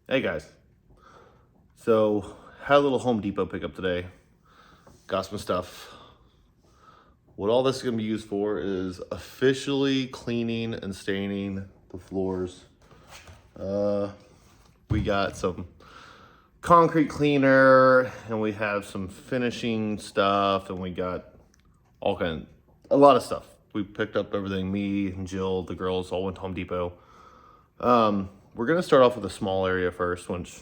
Hey guys, so had a little Home Depot pickup today. Got some stuff. What all this is gonna be used for is officially cleaning and staining the floors. We got some concrete cleaner and we have some finishing stuff and we got a lot of stuff. We picked up everything. Me and Jill, the girls, all went to Home Depot. We're gonna start off with a small area first, which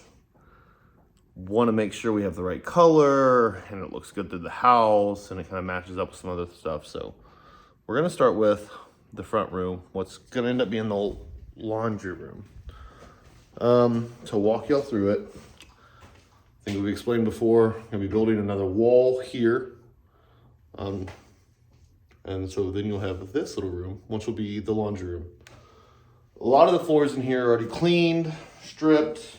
want to make sure we have the right color and it looks good through the house and it kind of matches up with some other stuff. So we're going to start with the front room, what's going to end up being the laundry room. To walk y'all through it, I think we explained before, going to be building another wall here. And so then you'll have this little room, which will be the laundry room. A lot of the floors in here are already cleaned, stripped,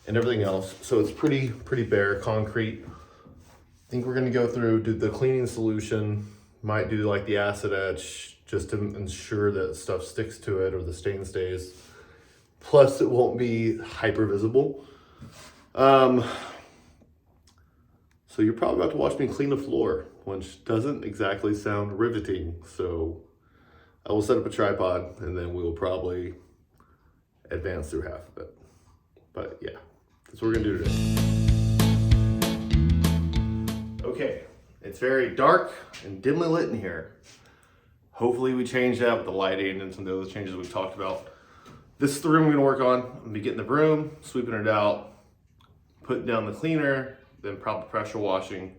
and everything else. So it's pretty bare, concrete. I think we're gonna go through, do the cleaning solution, might do like the acid etch just to ensure that stuff sticks to it or the stain stays. Plus it won't be hyper visible. So you're probably about to watch me clean the floor, which doesn't exactly sound riveting. So I will set up a tripod and then we will probably advance through half of it. But yeah. That's what we're gonna do today. Okay, it's very dark and dimly lit in here. Hopefully we change that with the lighting and some of the other changes we've talked about. This is the room we're gonna work on. I'm gonna be getting the broom, sweeping it out, putting down the cleaner, then probably pressure washing.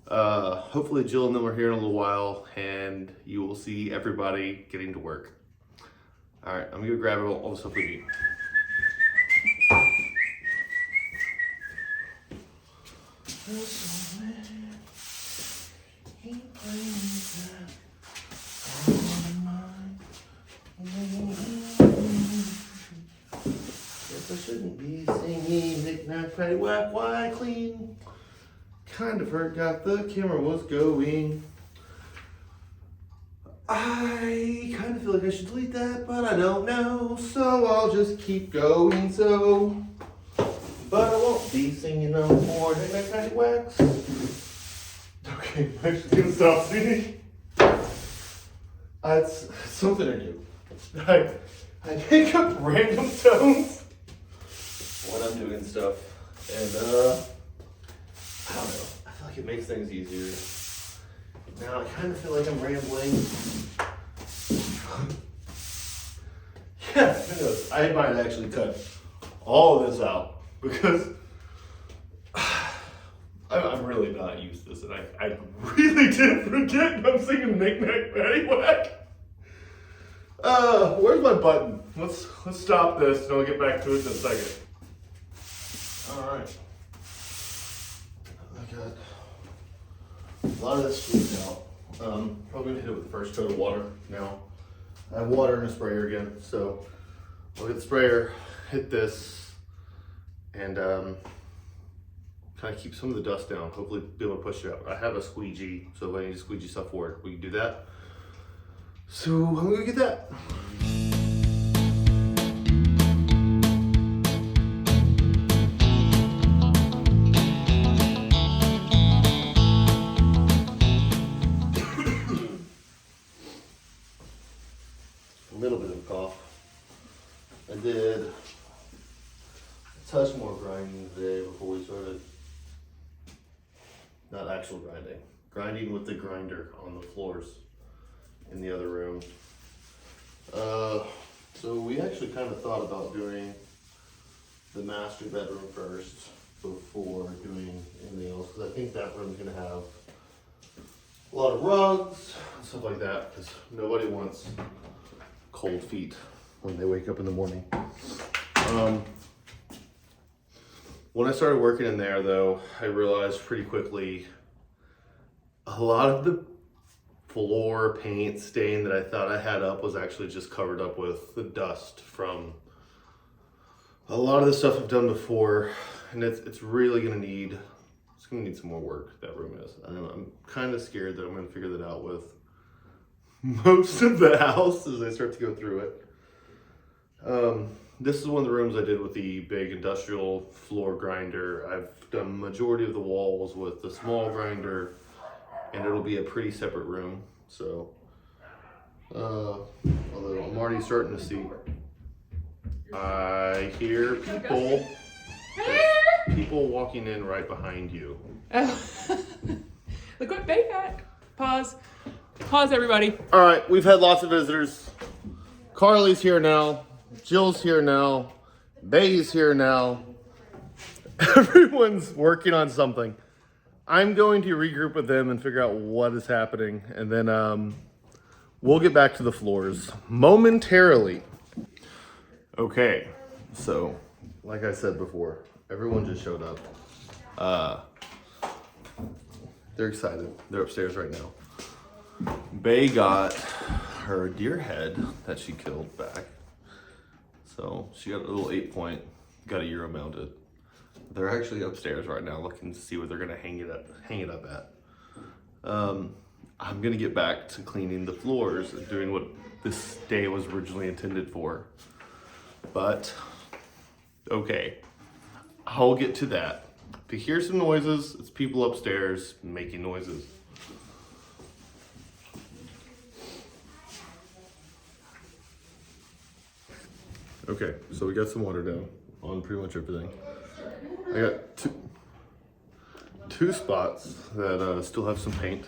Hopefully Jill and them are here in a little while and you will see everybody getting to work. All right, I'm gonna go grab all the stuff we need. Guess I shouldn't be singing knick-knack, paddywhack, why clean? Kind of forgot the camera was going. I kind of feel like I should delete that, but I don't know, so I'll just keep going. But I won't be singing no more knick-knack, paddywhacks. Okay, I'm actually gonna stop singing. It's something I do. I pick up random tones when I'm doing stuff, and I don't know. I feel like it makes things easier. Now I kind of feel like I'm rambling. Yeah, who knows? I might actually cut all of this out because I'm really not used to this, and I really did forget I'm singing knick-knack, paddywhack. Where's my button? Let's stop this and I'll get back to it in a second. All right. I got a lot of this squeezed out. Probably gonna hit it with the first coat of water now. I have water in a sprayer again, so I'll get the sprayer, hit this, and kind of keep some of the dust down. Hopefully be able to push it out. I have a squeegee, so if I need to squeegee stuff for it, we can do that. So I'm gonna get that. A little bit of a cough. I did a touch more grinding today before we started. Not actual grinding. Grinding with the grinder on the floors in the other room. So we actually kind of thought about doing the master bedroom first before doing anything else, because I think that room's gonna have a lot of rugs and stuff like that, because nobody wants cold feet when they wake up in the morning. When I started working in there though, I realized pretty quickly a lot of the floor paint stain that I thought I had up was actually just covered up with the dust from a lot of the stuff I've done before, and it's really gonna need some more work. That room is. I'm kind of scared that I'm gonna figure that out with most of the house as I start to go through it. this is one of the rooms I did with the big industrial floor grinder. I've done majority of the walls with the small grinder, and it'll be a pretty separate room. So, although I'm already starting to see, I hear people walking in right behind you. Look what Bay got. Pause. Pause, everybody. All right, we've had lots of visitors. Carly's here now. Jill's here now. Bay's here now. Everyone's working on something. I'm going to regroup with them and figure out what is happening, and then we'll get back to the floors momentarily. Okay, so like I said before, everyone just showed up. They're excited. They're upstairs right now. Bay got her deer head that she killed back. So she got a little 8-point, got a Euro mounted. They're actually upstairs right now looking to see where they're gonna hang it up at. I'm gonna get back to cleaning the floors and doing what this day was originally intended for. But, okay, I'll get to that. If you hear some noises, it's people upstairs making noises. Okay, so we got some water down on pretty much everything. I got two spots that still have some paint.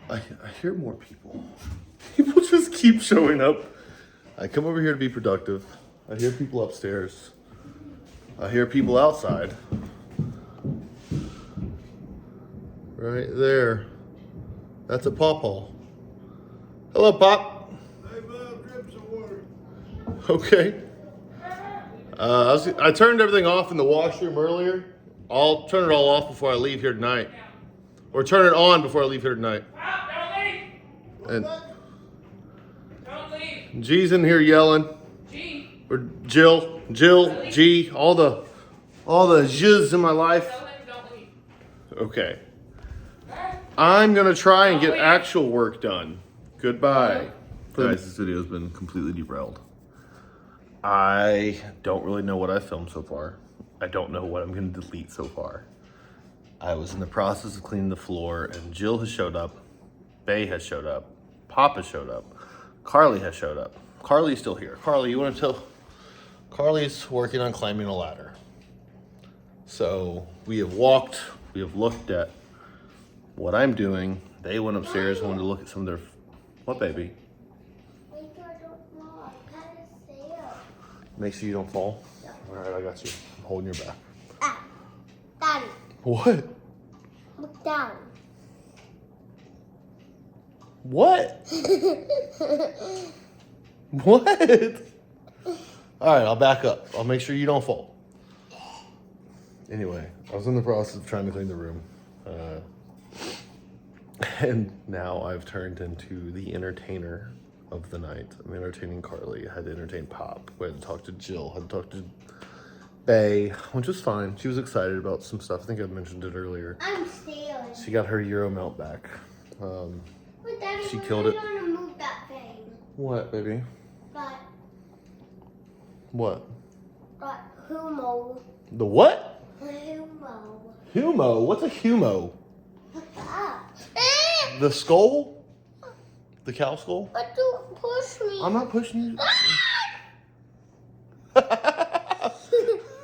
I hear more people. People just keep showing up. I come over here to be productive. I hear people upstairs. I hear people outside. Right there. That's a pawpaw. Hello, Pop. Hey, Bob, grab some water. Okay. I turned everything off in the washroom earlier. I'll turn it all off before I leave here tonight. Or turn it on before I leave here tonight. Don't leave. And Don't leave. G's in here yelling. G. Or Jill, G, all the Z's in my life. Tell him don't leave. Okay. I'm gonna try and get actual work done. Goodbye. Guys, this video has been completely derailed. I don't really know what I filmed so far. I don't know what I'm gonna delete so far. I was in the process of cleaning the floor, and Jill has showed up, Bay has showed up, Pop has showed up, Carly has showed up. Carly's still here. Carly, you wanna tell? Carly's working on climbing a ladder. So we have walked, we have looked at what I'm doing. They went upstairs and wanted to look at some of their, what baby? Make sure you don't fall. Yeah. All right, I got you. I'm holding your back. Ah, Daddy, What? look down. What? What? All right, I'll back up. I'll make sure you don't fall. Anyway, I was in the process of trying to clean the room. And now I've turned into the entertainer of the night. I'm entertaining Carly. I had to entertain Pop. We had to talk to Jill. I had to talk to Bay, which was fine. She was excited about some stuff. I think I mentioned it earlier. I'm scared. She got her Euro mount back. But Daddy, She when killed are it. you gonna move that thing? What, baby? But What? humo. The what? Humo. Humo? What's a humo? Ah. The skull? The cow skull? But don't push me. I'm not pushing you.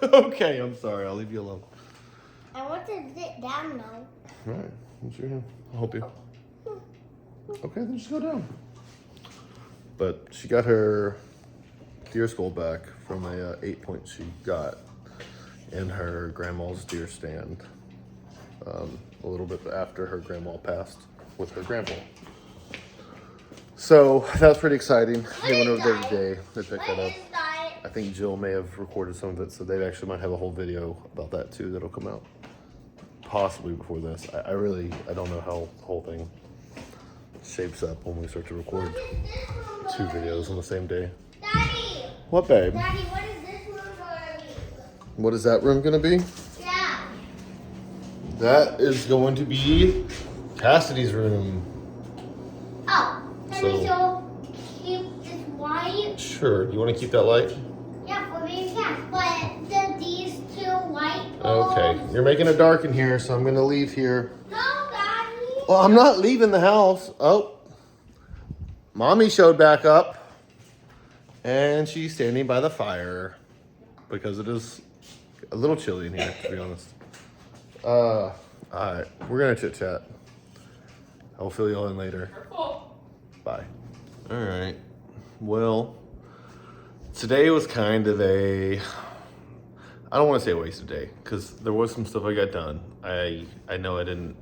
Okay, I'm sorry. I'll leave you alone. I want to sit down now. All right. I'm sure. I'll help you. Okay, then just go down. But she got her deer skull back from a 8-point she got in her grandma's deer stand a little bit after her grandma passed with her grandpa. So that's pretty exciting. They went over there today. They picked that up. I think Jill may have recorded some of it, so they actually might have a whole video about that too that'll come out possibly before this. I don't know how the whole thing shapes up when we start to record 2 videos on the same day. Daddy! What, babe? Daddy, what is this room gonna be? What is that room gonna be? Yeah. That is going to be Cassidy's room. Oh, can So- we still keep this white? Sure. You want to keep that light? Yeah. You're making it dark in here, so I'm gonna leave here. No, Daddy. Well, I'm not leaving the house. Oh, Mommy showed back up, and she's standing by the fire because it is a little chilly in here, to be honest. All right, we're gonna chit chat. I'll fill you all in later. Bye. All right. Well, today was kind of I don't want to say a wasted day because there was some stuff I got done. I know I didn't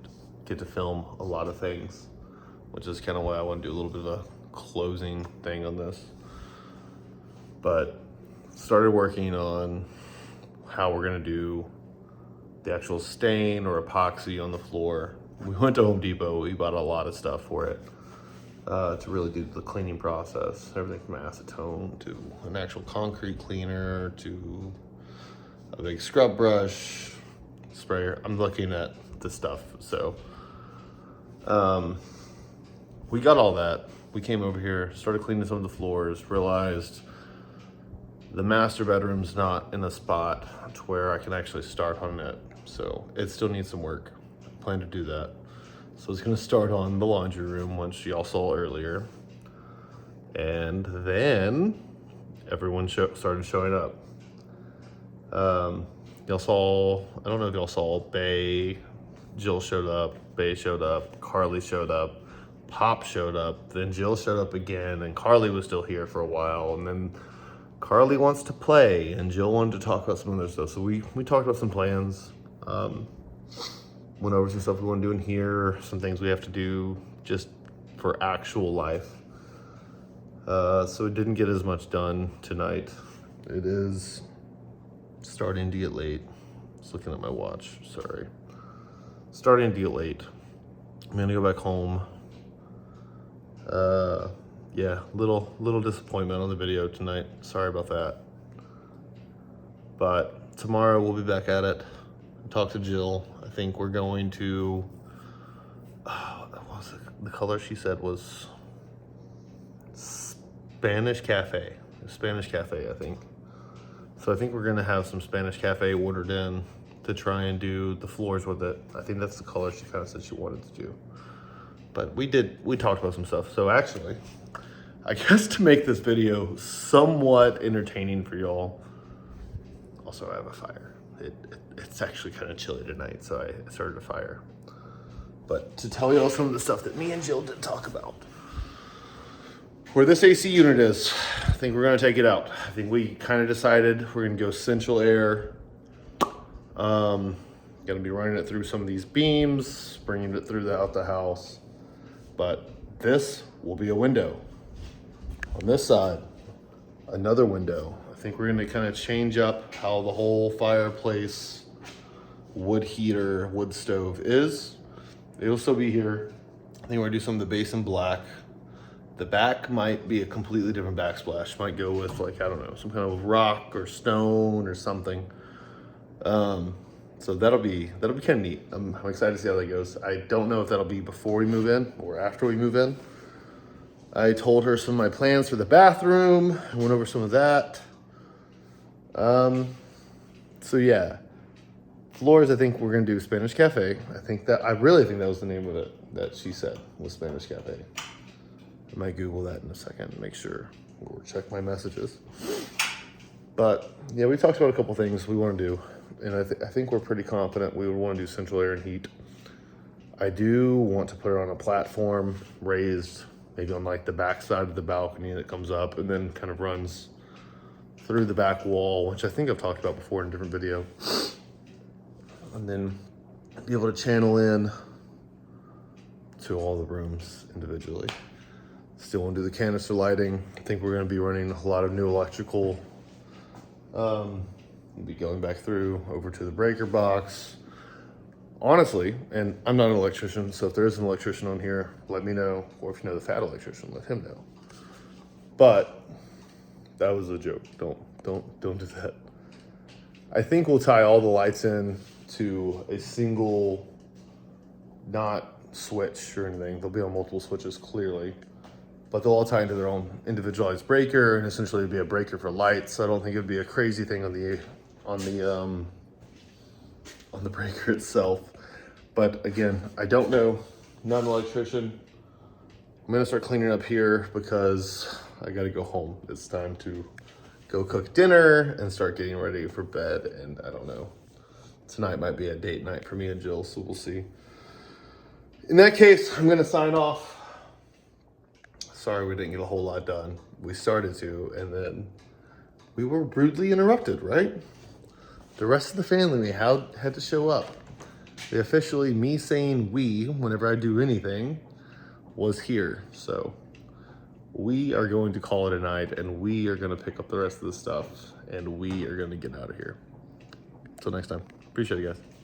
get to film a lot of things, which is kind of why I want to do a little bit of a closing thing on this. But started working on how we're gonna do the actual stain or epoxy on the floor. We went to Home Depot. We bought a lot of stuff for it to really do the cleaning process. Everything from acetone to an actual concrete cleaner to a big scrub brush, sprayer. I'm looking at the stuff. So we got all that. We came over here, started cleaning some of the floors, realized the master bedroom's not in a spot to where I can actually start on it. So it still needs some work. I plan to do that. So it's gonna start on the laundry room, which y'all saw earlier. And then everyone started showing up. Y'all saw, I don't know if y'all saw, Bay, Jill showed up, Bay showed up, Carly showed up, Pop showed up, then Jill showed up again, and Carly was still here for a while, and then Carly wants to play, and Jill wanted to talk about some other stuff. So we talked about some plans, went over some stuff we want to do in here, some things we have to do just for actual life. So it didn't get as much done tonight. It is starting to get late. Just looking at my watch, sorry. Starting to get late. I'm gonna go back home. Yeah, little disappointment on the video tonight. Sorry about that. But tomorrow we'll be back at it. Talk to Jill. I think we're going to, what was it? The color she said was Spanish Cafe. Spanish Cafe, I think. So I think we're gonna have some Spanish Cafe ordered in to try and do the floors with it. I think that's the color she kind of said she wanted to do. But we talked about some stuff. So actually, I guess to make this video somewhat entertaining for y'all, also I have a fire. It's actually kind of chilly tonight, so I started a fire. But to tell y'all some of the stuff that me and Jill did talk about. Where this AC unit is, I think we're gonna take it out. I think we kind of decided we're gonna go central air. Gonna be running it through some of these beams, bringing it through out the house. But this will be a window. On this side, another window. I think we're gonna kind of change up how the whole fireplace, wood heater, wood stove is. It'll still be here. I think we're gonna do some of the base in black. The back might be a completely different backsplash. Might go with like, I don't know, some kind of rock or stone or something. So that'll be kind of neat. I'm excited to see how that goes. I don't know if that'll be before we move in or after we move in. I told her some of my plans for the bathroom. I went over some of that. So yeah, floors, I think we're gonna do Spanish Cafe. I really think that was the name of it that she said was Spanish Cafe. I might Google that in a second and make sure, or check my messages. But yeah, we talked about a couple things we want to do. And I think we're pretty confident we would want to do central air and heat. I do want to put it on a platform, raised, maybe on like the back side of the balcony that comes up and then kind of runs through the back wall, which I think I've talked about before in a different video. And then be able to channel in to all the rooms individually. Still want to do the canister lighting. I think we're going to be running a lot of new electrical. We'll be going back through over to the breaker box. Honestly, and I'm not an electrician, so if there is an electrician on here, let me know. Or if you know the fat electrician, let him know. But that was a joke. Don't do that. I think we'll tie all the lights in to a single, not switch or anything. They'll be on multiple switches clearly, but they'll all tie into their own individualized breaker, and essentially it'd be a breaker for lights. So I don't think it'd be a crazy thing on the on the breaker itself. But again, I don't know, not an electrician. I'm gonna start cleaning up here because I gotta go home. It's time to go cook dinner and start getting ready for bed. And I don't know, tonight might be a date night for me and Jill, so we'll see. In that case, I'm gonna sign off. Sorry we didn't get a whole lot done. We started to, and then we were rudely interrupted, right? The rest of the family had to show up. Officially, me saying we whenever I do anything was here. So we are going to call it a night, and we are going to pick up the rest of the stuff, and we are going to get out of here. Until next time. Appreciate it, guys.